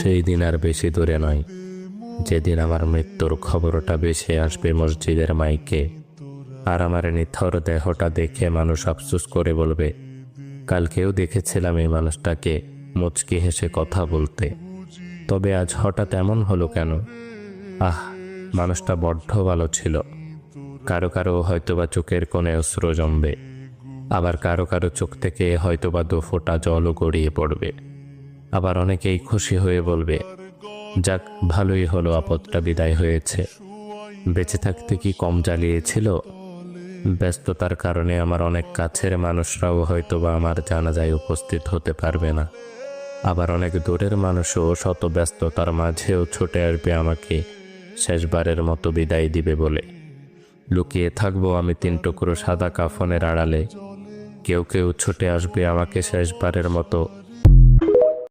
সেই দিন আর বেশি দূরে নয়, যেদিন আমার মৃত্যুর খবরটা ভেসে আসবে মসজিদের মাইকে, আর আমার নিথর দেহটা দেখে মানুষ আফসোস করে বলবে, কালকেও দেখেছিলাম এই মানুষটাকে মুচকি হেসে কথা বলতে, তবে আজ হঠাৎ এমন হলো কেন? আহ, মানুষটা বড্ড ভালো ছিল। কারো কারো হয়তোবা চোখের কোণে অশ্রু জমবে, আবার কারো কারো চোখ থেকে হয়তোবা 2 ফোঁটা জলও গড়িয়ে পড়বে। আবার অনেকেই খুশি হয়ে বলবে, যাক, ভালোই হলো, আপদটা বিদায় হয়েছে। বেঁচে থাকতে কি কম জ্বালিয়েছিল? ব্যস্ততার কারণে আমার অনেক কাছের মানুষরাও হয়তোবা আমার জানাজায় উপস্থিত হতে পারবে না। আবার অনেক দূরের মানুষও শত ব্যস্ততার মাঝেও ছুটে আসবে আমাকে শেষবারের মতো বিদায় দিবে বলে। লুকিয়ে থাকবো আমি 3 টুকরো সাদা কাফনের আড়ালে, কেউ কেউ ছুটে আসবে আমাকে শেষবারের মতো